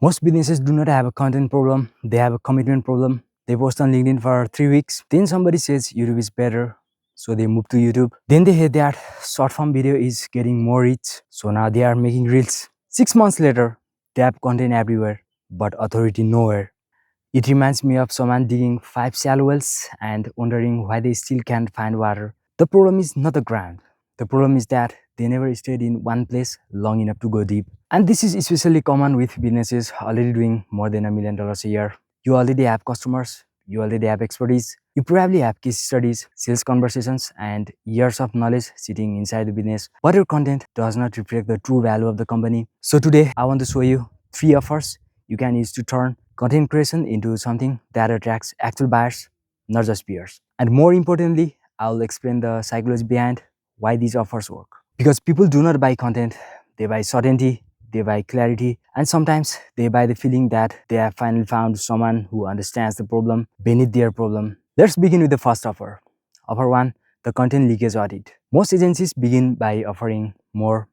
Most businesses do not have a content problem, they have a commitment problem. They post on LinkedIn for 3 weeks, then somebody says YouTube is better, so they move to YouTube. Then they hear that short form video is getting more reach, so now they are making reels. 6 months later, they have content everywhere, but authority nowhere. It reminds me of someone digging 5 shallow wells and wondering why they still can't find water. The problem is not the ground. The problem is that they never stayed in one place long enough to go deep. And this is especially common with businesses already doing more than $1 million a year. You already have customers, you already have expertise, you probably have case studies, sales conversations, and years of knowledge sitting inside the business, but your content does not reflect the true value of the company. So today, I want to show you 3 offers you can use to turn content creation into something that attracts actual buyers, not just peers. And more importantly, I'll explain the psychology behind why these offers work. Because people do not buy content, they buy certainty, they buy clarity, and sometimes they buy the feeling that they have finally found someone who understands the problem beneath their problem. Let's begin with the first offer. Offer 1, the content leakage audit. Most agencies begin by offering more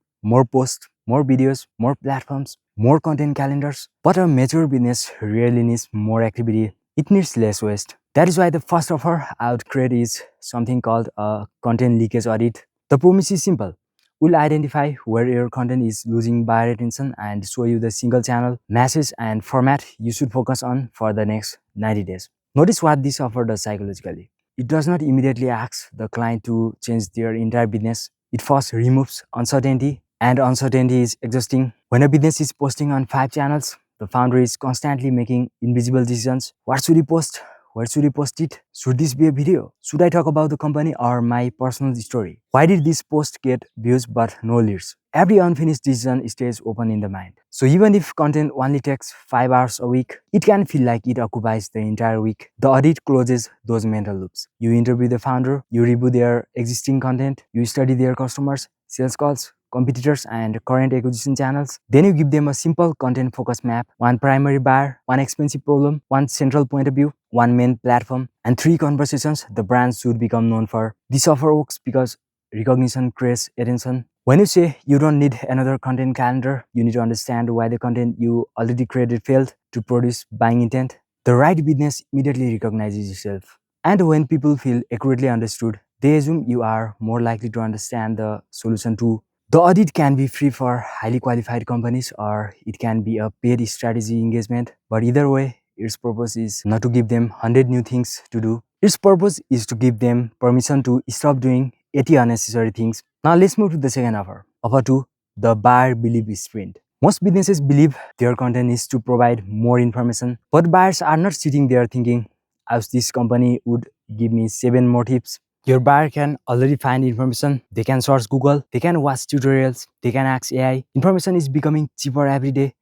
posts, more videos, more platforms, more content calendars. But a mature business rarely needs more activity. It needs less waste. That is why the first offer I would create is something called a content leakage audit. The promise is simple. We'll identify where your content is losing buyer attention and show you the single channel, message, and format you should focus on for the next 90 days. Notice what this offer does psychologically. It does not immediately ask the client to change their entire business. It first removes uncertainty, and uncertainty is exhausting. When a business is posting on 5 channels, the founder is constantly making invisible decisions. What should he post? Where should he post it? Should this be a video? Should I talk about the company or my personal story? Why did this post get views but no leads? Every unfinished decision stays open in the mind. So even if content only takes 5 hours a week, it can feel like it occupies the entire week. The audit closes those mental loops. You interview the founder, you review their existing content, you study their customers, sales calls, competitors, and current acquisition channels. Then you give them a simple content focus map, one primary buyer, one expensive problem, one central point of view, one main platform, and 3 conversations the brand should become known for. This offer works because recognition creates attention. When you say you don't need another content calendar, you need to understand why the content you already created failed to produce buying intent. The right business immediately recognizes yourself. And when people feel accurately understood, they assume you are more likely to understand the solution too. The audit can be free for highly qualified companies, or it can be a paid strategy engagement, but either way, its purpose is not to give them 100 new things to do. Its purpose is to give them permission to stop doing 80 unnecessary things. Now let's move to the second offer. Offer 2, the buyer belief sprint. Most businesses believe their content is to provide more information, but buyers are not sitting there thinking, I wish this company would give me 7 more tips. Your buyer can already find information. They can search Google, they can watch tutorials, they can ask AI. Information is becoming cheaper every day.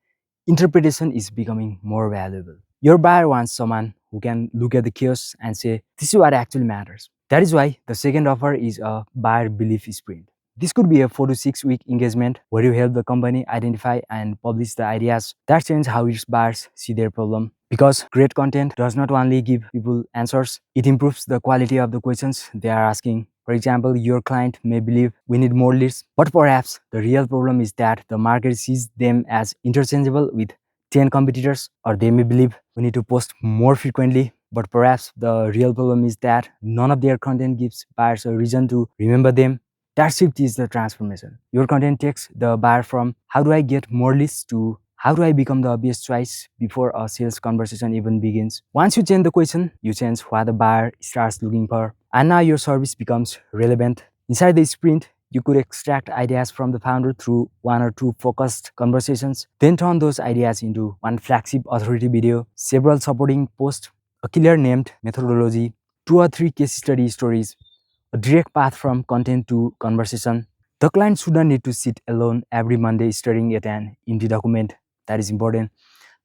Interpretation is becoming more valuable. Your buyer wants someone who can look at the chaos and say, this is what actually matters. That is why the second offer is a buyer belief sprint. This could be a 4 to 6 week engagement where you help the company identify and publish the ideas that change how its buyers see their problem. Because great content does not only give people answers, it improves the quality of the questions they are asking. For example, your client may believe we need more leads, but perhaps the real problem is that the market sees them as interchangeable with 10 competitors, or they may believe we need to post more frequently, but perhaps the real problem is that none of their content gives buyers a reason to remember them. That shift is the transformation. Your content takes the buyer from how do I get more leads to how do I become the obvious choice before a sales conversation even begins. Once you change the question, you change what the buyer starts looking for, and now your service becomes relevant. Inside the sprint, you could extract ideas from the founder through 1 or 2 focused conversations, then turn those ideas into one flagship authority video, several supporting posts, a clear named methodology, 2 or 3 case study stories, a direct path from content to conversation. The client shouldn't need to sit alone every Monday staring at an empty document. That is important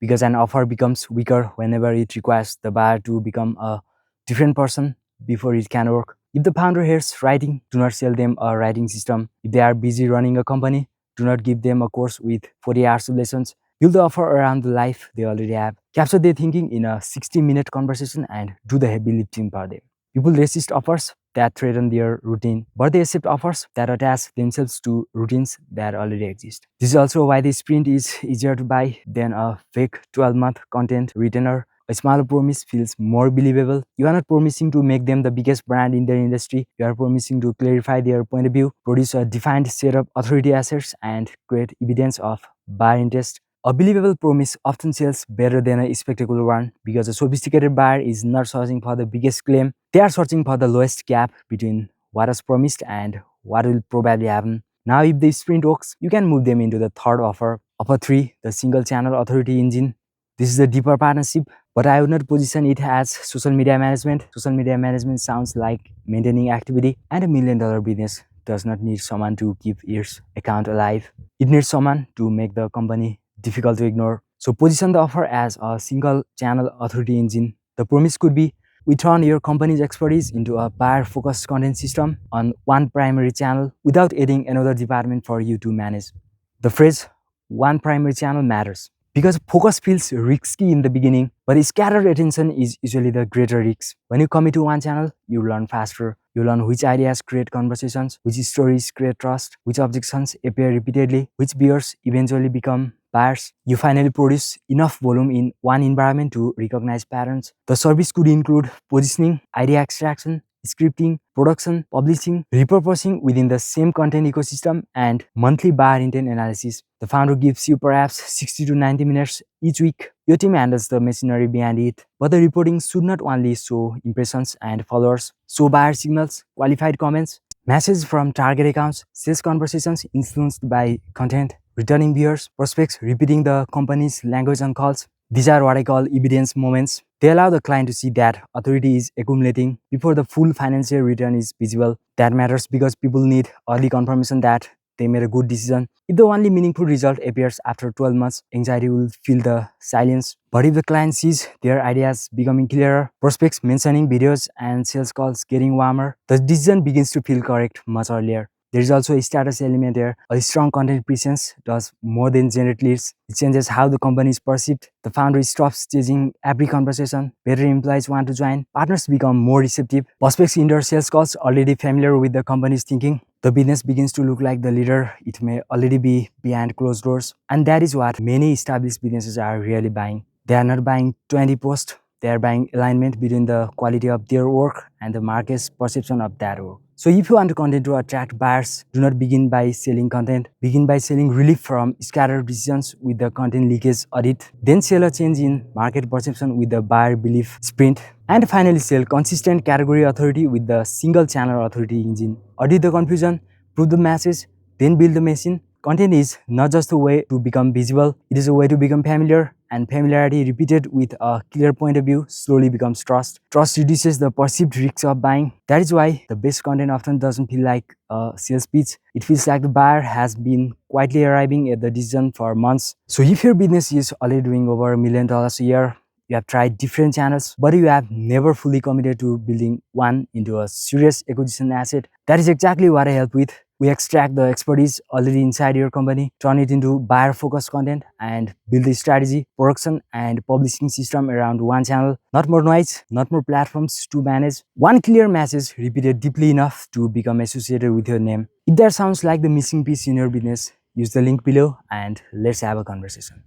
because an offer becomes weaker whenever it requires the buyer to become a different person before it can work. If the founder hates writing, do not sell them a writing system. If they are busy running a company, do not give them a course with 40 hours of lessons. Build the offer around the life they already have. Capture their thinking in a 60-minute conversation and do the heavy lifting for them. People resist offers that threaten their routine, but they accept offers that attach themselves to routines that already exist. This is also why the sprint is easier to buy than a fake 12-month content retainer. A smaller promise feels more believable. You are not promising to make them the biggest brand in their industry. You are promising to clarify their point of view, produce a defined set of authority assets, and create evidence of buyer interest. A believable promise often sells better than a spectacular one because a sophisticated buyer is not searching for the biggest claim. They are searching for the lowest gap between what was promised and what will probably happen. Now, if the sprint works, you can move them into the third offer. Offer 3, the single channel authority engine. This is a deeper partnership, but I would not position it as social media management. Social media management sounds like maintaining activity, and $1 million business does not need someone to keep its account alive. It needs someone to make the company difficult to ignore. So position the offer as a single channel authority engine. The promise could be, we turn your company's expertise into a buyer-focused content system on one primary channel without adding another department for you to manage. The phrase, one primary channel, matters because focus feels risky in the beginning, but scattered attention is usually the greater risk. When you commit to one channel, you learn faster. You learn which ideas create conversations, which stories create trust, which objections appear repeatedly, which viewers eventually become buyers. You finally produce enough volume in one environment to recognize patterns. The service could include positioning, idea extraction, scripting, production, publishing, repurposing within the same content ecosystem, and monthly buyer intent analysis. The founder gives you perhaps 60 to 90 minutes each week. Your team handles the machinery behind it, but the reporting should not only show impressions and followers, show buyer signals, qualified comments, messages from target accounts, sales conversations influenced by content, returning viewers, prospects repeating the company's language on calls. These are what I call evidence moments. They allow the client to see that authority is accumulating before the full financial return is visible. That matters because people need early confirmation that they made a good decision. If the only meaningful result appears after 12 months, anxiety will fill the silence. But if the client sees their ideas becoming clearer, prospects mentioning videos, and sales calls getting warmer, the decision begins to feel correct much earlier. There is also a status element here. A strong content presence does more than generate leads. It changes how the company is perceived. The founder stops chasing every conversation. Better employees want to join. Partners become more receptive. Prospects enter sales calls already familiar with the company's thinking. The business begins to look like the leader. It may already be behind closed doors. And that is what many established businesses are really buying. They are not buying 20 posts. They are buying alignment between the quality of their work and the market's perception of that work. So if you want content to attract buyers, do not begin by selling content. Begin by selling relief from scattered decisions with the content leakage audit. Then sell a change in market perception with the buyer belief sprint. And finally sell consistent category authority with the single channel authority engine. Audit the confusion, prove the message, then build the machine. Content is not just a way to become visible, it is a way to become familiar, and familiarity repeated with a clear point of view slowly becomes trust. Trust reduces the perceived risks of buying. That is why the best content often doesn't feel like a sales pitch. It feels like the buyer has been quietly arriving at the decision for months. So if your business is already doing over $1 million a year, you have tried different channels, but you have never fully committed to building one into a serious acquisition asset, that is exactly what I help with. We extract the expertise already inside your company, turn it into buyer-focused content, and build the strategy, production, and publishing system around one channel. Not more noise, not more platforms to manage. One clear message repeated deeply enough to become associated with your name. If that sounds like the missing piece in your business, use the link below and let's have a conversation.